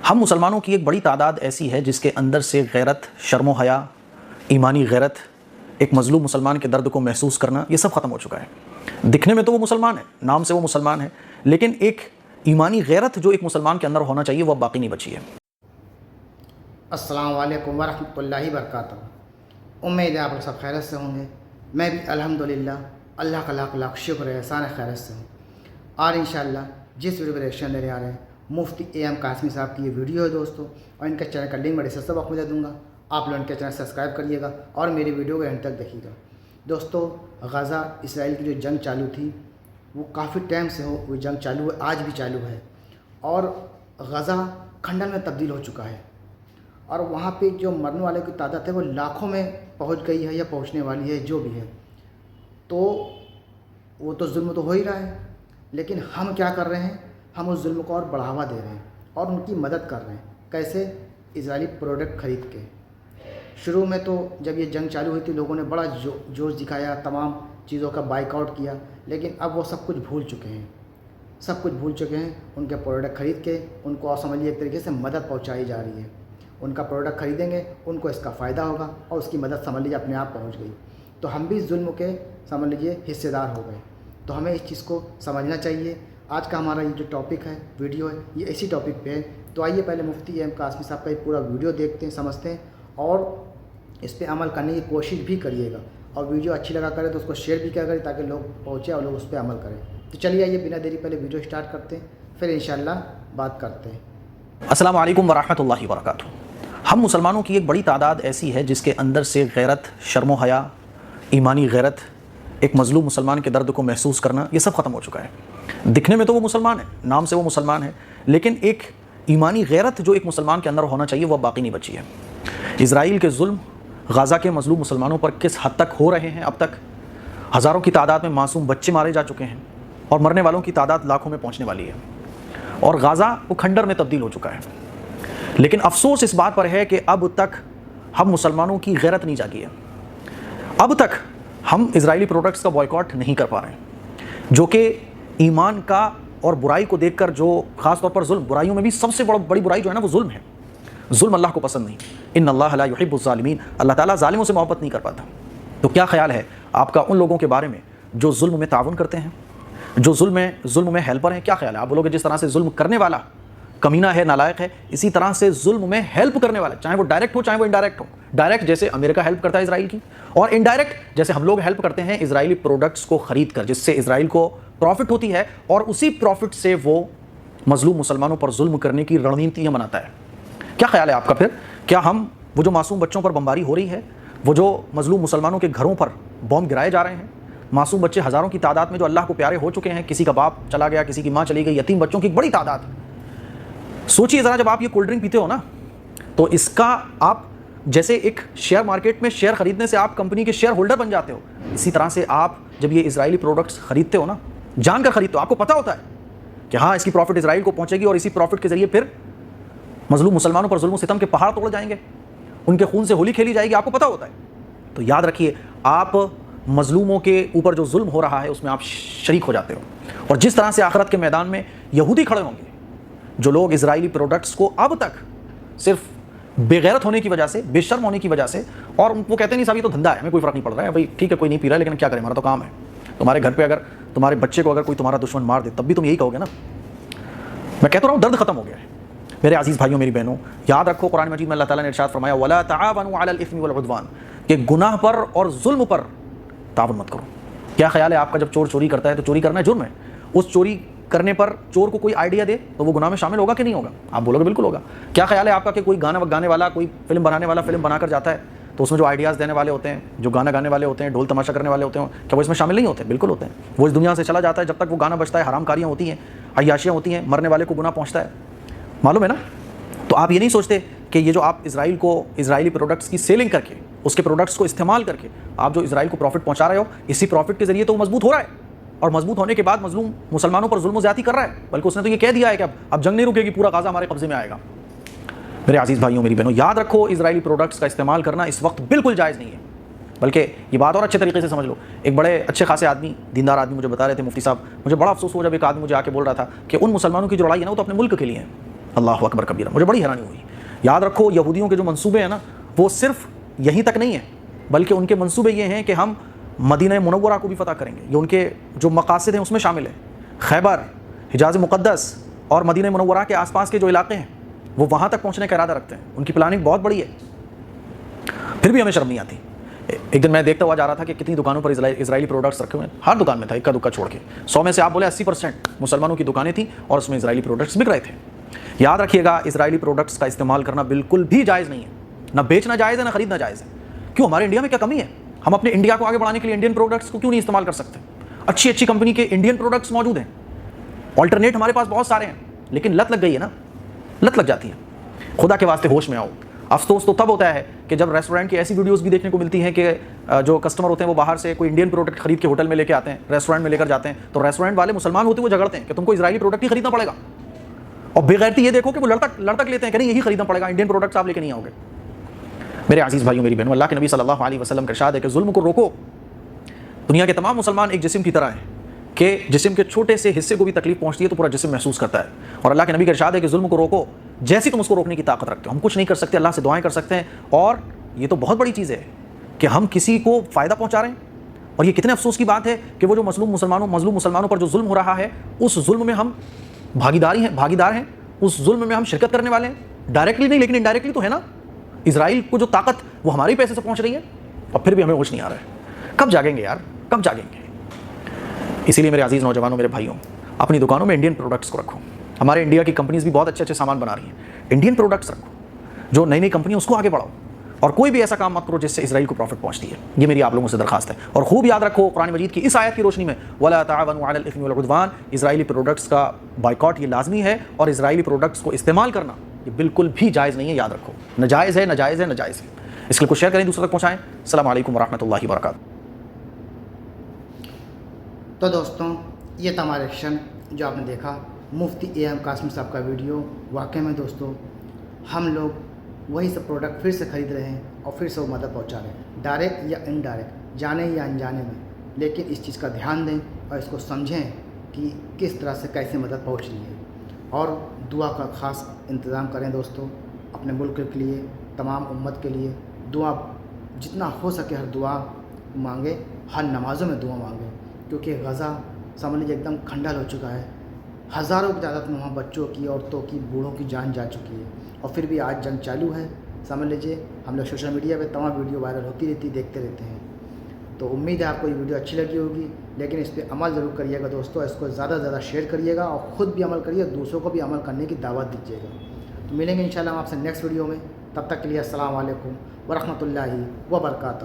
ہم مسلمانوں کی ایک بڑی تعداد ایسی ہے جس کے اندر سے غیرت، شرم و حیا، ایمانی غیرت، ایک مظلوم مسلمان کے درد کو محسوس کرنا، یہ سب ختم ہو چکا ہے۔ دکھنے میں تو وہ مسلمان ہے، نام سے وہ مسلمان ہے، لیکن ایک ایمانی غیرت جو ایک مسلمان کے اندر ہونا چاہیے وہ اب باقی نہیں بچی ہے۔ السلام علیکم ورحمۃ اللہ وبرکاتہ۔ امید ہے آپ لوگ سب خیرت سے ہوں گے۔ میں بھی الحمدللہ اللہ کا لاکھ لاکھ شکر ہے، احسان خیرت سے ہوں۔ اور انشاءاللہ جس ویڈیو پر ریئیکشن دینے آ رہے ہیں مفتی اے ایم قاسمی صاحب کی یہ ویڈیو ہے دوستو، اور ان کے چینل کا لنک میں ڈسکرپشن باکس میں دے دوں گا۔ آپ لوگ ان کے چینل سبسکرائب کریے گا اور میری ویڈیو کو اینڈ تک دیکھیے گا۔ دوستو، غزہ اسرائیل کی جو جنگ چالو تھی وہ کافی ٹائم سے وہ جنگ چالو ہے، آج بھی چالو ہے، اور غزہ کھنڈر میں تبدیل ہو چکا ہے، اور وہاں پہ جو مرنے والے کی تعداد ہے وہ لاکھوں میں پہنچ گئی ہے یا پہنچنے والی ہے، جو بھی ہے۔ تو وہ تو ظلم تو ہو ہی رہا ہے، لیکن ہم کیا کر رہے ہیں؟ ہم اس ظلم کو اور بڑھاوا دے رہے ہیں اور ان کی مدد کر رہے ہیں۔ کیسے؟ اسرائیلی پروڈکٹ خرید کے۔ شروع میں تو جب یہ جنگ چالو ہوئی تھی لوگوں نے بڑا جوش دکھایا، تمام چیزوں کا بائک آؤٹ کیا، لیکن اب وہ سب کچھ بھول چکے ہیں، ان کے پروڈکٹ خرید کے ان کو اور سمجھیے ایک طریقے سے مدد پہنچائی جا رہی ہے۔ ان کا پروڈکٹ خریدیں گے ان کو اس کا فائدہ ہوگا اور اس کی مدد سمجھ لیجیے اپنے آپ پہنچ گئی، تو ہم بھی ظلم کے سمجھ لیجیے حصے دار ہو گئے۔ تو ہمیں اس چیز کو سمجھنا چاہیے۔ آج کا ہمارا یہ جو ٹاپک ہے، ویڈیو ہے، یہ اسی ٹاپک پہ ہے۔ تو آئیے پہلے مفتی اے ایم قاسمی صاحب کا یہ پورا ویڈیو دیکھتے ہیں، سمجھتے ہیں، اور اس پہ عمل کرنے کی کوشش بھی کریے گا، اور ویڈیو اچھی لگا کرے تو اس کو شیئر بھی کیا کرے تاکہ لوگ پہنچے اور لوگ اس پہ عمل کریں۔ تو چلیے آئیے بنا دیری پہلے ویڈیو سٹارٹ کرتے ہیں، پھر انشاءاللہ بات کرتے ہیں۔ السلام علیکم ورحمۃ اللہ وبرکاتہ۔ ہم مسلمانوں کی ایک بڑی تعداد ایسی ہے جس کے اندر سے غیرت، شرم و حیا، ایمانی غیرت، ایک مظلوم مسلمان کے درد کو محسوس کرنا، یہ سب ختم ہو چکا ہے۔ دکھنے میں تو وہ مسلمان ہے، نام سے وہ مسلمان ہے، لیکن ایک ایمانی غیرت جو ایک مسلمان کے اندر ہونا چاہیے وہ اب باقی نہیں بچی ہے۔ اسرائیل کے ظلم غزہ کے مظلوم مسلمانوں پر کس حد تک ہو رہے ہیں، اب تک ہزاروں کی تعداد میں معصوم بچے مارے جا چکے ہیں، اور مرنے والوں کی تعداد لاکھوں میں پہنچنے والی ہے، اور غزہ وہ کھنڈر میں تبدیل ہو چکا ہے۔ لیکن افسوس اس بات پر ہے کہ اب تک ہم مسلمانوں کی غیرت نہیں جاگی ہے۔ اب تک ہم اسرائیلی پروڈکٹس کا بائیکاٹ نہیں کر پا رہے ہیں، جو کہ ایمان کا اور برائی کو دیکھ کر، جو خاص طور پر ظلم، برائیوں میں بھی سب سے بڑی برائی جو ہے نا وہ ظلم ہے۔ ظلم اللہ کو پسند نہیں، ان اللہ لا یحب الظالمین، اللہ تعالیٰ ظالموں سے محبت نہیں کر پاتا۔ تو کیا خیال ہے آپ کا ان لوگوں کے بارے میں جو ظلم میں تعاون کرتے ہیں، جو ظلم میں ہیلپر ہیں؟ کیا خیال ہے؟ آپ بولو گے جس طرح سے ظلم کرنے والا کمینہ ہے، نالائق ہے، اسی طرح سے ظلم میں ہیلپ کرنے والا، چاہے وہ ڈائریکٹ ہو چاہے وہ انڈائریکٹ ہو، ڈائریکٹ جیسے امریکہ ہیلپ کرتا ہے اسرائیل کی، اور انڈائریکٹ جیسے ہم لوگ ہیلپ کرتے ہیں اسرائیلی پروڈکٹس کو خرید کر، جس سے اسرائیل کو پروفٹ ہوتی ہے، اور اسی پروفٹ سے وہ مظلوم مسلمانوں پر ظلم کرنے کی رڑنیتیاں بناتا ہے۔ کیا خیال ہے آپ کا پھر؟ کیا ہم وہ جو معصوم بچوں پر بمباری ہو رہی ہے، وہ جو مظلوم مسلمانوں کے گھروں پر بم گرائے جا رہے ہیں، معصوم بچے ہزاروں کی تعداد میں جو اللہ کو پیارے ہو چکے ہیں، کسی کا باپ چلا گیا، کسی کی ماں چلی گئی، یتیم بچوں کی ایک بڑی تعداد ہے۔ سوچیے ذرا، جب آپ یہ کولڈ ڈرنک پیتے ہو نا، تو اس کا آپ جیسے ایک شیئر مارکیٹ میں شیئر خریدنے سے آپ کمپنی کے شیئر ہولڈر بن جاتے ہو، اسی طرح سے آپ جب یہ اسرائیلی پروڈکٹس خریدتے ہو نا، جان کر خریدتے ہو، آپ کو پتہ ہوتا ہے کہ ہاں اس کی پروفٹ اسرائیل کو پہنچے گی، اور اسی پروفٹ کے ذریعے پھر مظلوم مسلمانوں پر ظلم و ستم کے پہاڑ توڑ جائیں گے، ان کے خون سے ہولی کھیلی جائے گی، آپ کو پتہ ہوتا ہے۔ تو یاد رکھیے، آپ مظلوموں کے اوپر جو ظلم ہو رہا ہے اس میں آپ شریک ہو جاتے ہو، اور جس طرح سے آخرت کے میدان میں یہودی کھڑے ہوں گے جو لوگ اسرائیلی پروڈکٹس کو اب تک صرف بے غیرت ہونے کی وجہ سے، بے شرم ہونے کی وجہ سے، اور وہ کہتے ہیں نہیں صاحب یہ تو دھندا ہے، ہمیں کوئی فرق نہیں پڑ رہا ہے، بھائی ٹھیک ہے کوئی نہیں پی رہا ہے لیکن کیا کریں، ہمارا تو کام ہے۔ تمہارے گھر پہ اگر تمہارے بچے کو اگر کوئی تمہارا دشمن مار دے تب بھی تم یہی کہو گے نا۔ میں کہتا رہا ہوں درد ختم ہو گیا ہے میرے عزیز بھائیوں، میری بہنوں، یاد رکھو قرآن مجید میں اللہ تعالیٰ نے ارشاد فرمایا وَلَا تَعَاوَنُوا عَلَى الْإِثْمِ وَالْعُدْوَانِ، کہ گناہ پر اور ظلم پر تعاون مت کرو۔ کیا خیال ہے آپ کا؟ جب چور چوری کرتا ہے تو چوری کرنا ہے جرم ہے، اس چوری کرنے پر چور کو کوئی آئیڈیا دے تو وہ گناہ میں شامل ہوگا کہ نہیں ہوگا؟ آپ بولو گے بالکل ہوگا۔ کیا خیال ہے آپ کا کہ کوئی گانا گانے والا، کوئی فلم بنانے والا فلم بنا کر جاتا ہے تو اس میں جو آئیڈیاز دینے والے ہوتے ہیں، جو گانا گانے والے ہوتے ہیں، ڈھول تماشا کرنے والے ہوتے ہیں، کیا وہ اس میں شامل نہیں ہوتے؟ بالکل ہوتے ہیں۔ وہ اس دنیا سے چلا جاتا ہے، جب تک وہ گانا بجتا ہے حرام کاریاں ہوتی ہیں، عیاشیاں ہوتی ہیں، مرنے والے کو گناہ پہنچتا ہے، معلوم ہے نا۔ تو آپ یہ نہیں سوچتے کہ یہ جو آپ اسرائیلی پروڈکٹس کی سیلنگ کر کے، اس کے پروڈکٹس کو استعمال کر کے آپ جو اسرائیل کو پروفٹ پہنچا رہے ہو، اسی پروفٹ کے ذریعے تو وہ مضبوط ہو رہا ہے، اور مضبوط ہونے کے بعد مظلوم مسلمانوں پر ظلم و زیادتی کر رہا ہے، بلکہ اس نے تو یہ کہہ دیا ہے کہ اب جنگ نہیں رکے گی، پورا غزہ ہمارے قبضے میں آئے گا۔ میرے عزیز بھائیوں، میری بہنوں، یاد رکھو اسرائیلی پروڈکٹس کا استعمال کرنا اس وقت بالکل جائز نہیں ہے، بلکہ یہ بات اور اچھے طریقے سے سمجھ لو۔ ایک بڑے اچھے خاصے آدمی، دیندار آدمی مجھے بتا رہے تھے، مفتی صاحب، مجھے بڑا افسوس ہوا جب ایک آدمی مجھے آ کے بول رہا تھا کہ ان مسلمانوں کی جو لڑائی ہے نا وہ تو اپنے ملک کے لیے ہے، اللہ اکبر کبیرہ. مجھے بڑی حیرانی ہوئی. یاد رکھو یہودیوں کے جو منصوبے ہیں نا وہ صرف یہیں تک نہیں ہیں, بلکہ ان کے منصوبے یہ ہیں کہ ہم مدینہ منورہ کو بھی فتح کریں گے. یہ ان کے جو مقاصد ہیں اس میں شامل ہے. خیبر, حجاز مقدس اور مدینہ منورہ کے آس پاس کے جو علاقے ہیں وہ وہاں تک پہنچنے کا ارادہ رکھتے ہیں. ان کی پلاننگ بہت بڑی ہے, پھر بھی ہمیں شرم نہیں آتی. ایک دن میں دیکھتا ہوا جا رہا تھا کہ کتنی دکانوں پر اسرائیلی پروڈکٹس رکھے ہوئے ہیں. ہر دکان میں تھا, اکا دکا چھوڑ کے. 100 میں سے آپ بولے 80% مسلمانوں کی دکانیں تھیں اور اس میں اسرائیلی پروڈکٹس بک رہے تھے. یاد رکھیے گا اسرائیلی پروڈکٹس کا استعمال کرنا بالکل بھی جائز نہیں ہے. نہ بیچنا جائز ہے, نہ خریدنا جائز ہے. کیوں؟ ہمارے انڈیا میں کیا کمی ہے؟ ہم اپنے انڈیا کو آگے بڑھانے کے لیے انڈین پروڈکٹس کو کیوں نہیں استعمال کر سکتے؟ اچھی اچھی کمپنی کے انڈین پروڈکٹس موجود ہیں, آلٹرنیٹ ہمارے پاس بہت سارے ہیں, لیکن لت لگ گئی ہے نا, لت لگ جاتی ہے. خدا کے واسطے ہوش میں آؤ. افسوس تو تب ہوتا ہے کہ جب ریسٹورینٹ کی ایسی ویڈیوز بھی دیکھنے کو ملتی ہیں کہ جو کسٹمر ہوتے ہیں وہ باہر سے کوئی انڈین پروڈکٹ خرید کے ہوٹل میں لے کے آتے ہیں, ریسٹورینٹ میں لے کر جاتے ہیں, تو ریسٹورینٹ والے مسلمان ہوتے ہیں وہ جھگڑتے ہیں کہ تم کو اسرائیلی پروڈکٹ ہی خریدنا پڑے گا. اور بغیرتی یہ دیکھو کہ وہ لڑتک لیتے ہیں کہ نہیں یہی خریدنا پڑے گا, انڈین پروڈکٹس آپ لے کے نہیں آؤ گے. میرے عزیز بھائیوں, میری بہنوں, اللہ کے نبی صلی اللہ علیہ وسلم کا ارشاد ہے کہ ظلم کو روکو. دنیا کے تمام مسلمان ایک جسم کی طرح ہیں کہ جسم کے چھوٹے سے حصے کو بھی تکلیف پہنچتی ہے تو پورا جسم محسوس کرتا ہے. اور اللہ کے نبی کا ارشاد ہے کہ ظلم کو روکو جیسی تم اس کو روکنے کی طاقت رکھتے ہو. ہم کچھ نہیں کر سکتے, اللہ سے دعائیں کر سکتے ہیں. اور یہ تو بہت بڑی چیز ہے کہ ہم کسی کو فائدہ پہنچا رہے ہیں. اور یہ کتنے افسوس کی بات ہے کہ وہ جو مظلوم مسلمانوں پر جو ظلم ہو رہا ہے اس ظلم میں ہم بھاگیدار ہیں, اس ظلم میں ہم شرکت کرنے والے ہیں. ڈائریکٹلی نہیں لیکن انڈائریکٹلی تو ہے نا. اسرائیل کو جو طاقت وہ ہمارے پیسے سے پہنچ رہی ہے اور پھر بھی ہمیں ہوش نہیں آ رہا ہے. کب جاگیں گے یار, کب جاگیں گے؟ اسی لیے میرے عزیز نوجوانوں, میرے بھائیوں, اپنی دکانوں میں انڈین پروڈکٹس کو رکھو. ہمارے انڈیا کی کمپنیز بھی بہت اچھے اچھے سامان بنا رہی ہیں. انڈین پروڈکٹس رکھو. جو نئی نئی کمپنی اس کو آگے بڑھاؤ, اور کوئی بھی ایسا کام مت کرو جس سے اسرائیل کو پروفٹ پہنچتی ہے. یہ میری آپ لوگوں سے درخواست ہے. اور خوب یاد رکھو قرآن مجید کی اس آیت کی روشنی میں وَلَا تَعَاوَنُوا عَلَى الْإِثْمِ وَالْعُدْوَانِ, اسرائیلی پروڈکٹس کا بائیکاٹ یہ لازمی ہے, اور اسرائیلی پروڈکٹس کو استعمال کرنا یہ بالکل بھی جائز نہیں ہے. یاد رکھو, ناجائز ہے, ناجائز ہے, ناجائز ہے. اس کے کو شیئر کریں, دوسروں تک پہنچائیں. السلام علیکم ورحمۃ اللہ وبرکاتہ. تو دوستوں, یہ تھا ہمارا ایکشن جو آپ نے دیکھا مفتی اے ایم قاسمی صاحب کا ویڈیو. واقعہ میں دوستوں ہم لوگ وہی سب پروڈکٹ پھر سے خرید رہے ہیں اور پھر سے وہ مدد پہنچا رہے ہیں, ڈائریکٹ یا انڈائریکٹ, جانے یا انجانے میں. لیکن اس چیز کا دھیان دیں اور اس کو سمجھیں کہ کس طرح سے کیسے مدد پہنچ رہی ہے. اور دعا کا خاص انتظام کریں دوستوں اپنے ملک کے لیے, تمام امت کے لیے. دعا جتنا ہو سکے ہر دعا مانگے, ہر نمازوں میں دعا مانگے, کیونکہ غزہ سمجھ لیجیے ایک دم کھنڈل ہو چکا ہے. ہزاروں کی تعداد میں وہاں بچوں کی, عورتوں کی, بوڑھوں کی جان جا چکی ہے. اور پھر بھی آج جنگ چالو ہے. سمجھ لیجیے ہم لوگ سوشل میڈیا پہ تمام ویڈیو وائرل ہوتی رہتی, دیکھتے رہتے ہیں. تو امید ہے آپ کو یہ ویڈیو اچھی لگی ہوگی, لیکن اس پہ عمل ضرور کریے گا دوستوں. اس کو زیادہ سے زیادہ شیئر کریے گا اور خود بھی عمل کریے, دوسروں کو بھی عمل کرنے کی دعوت دیجیے گا. تو ملیں گے انشاءاللہ ہم آپ سے نیکسٹ ویڈیو میں. تب تک کے لیے السلام علیکم ورحمۃ اللہ وبرکاتہ.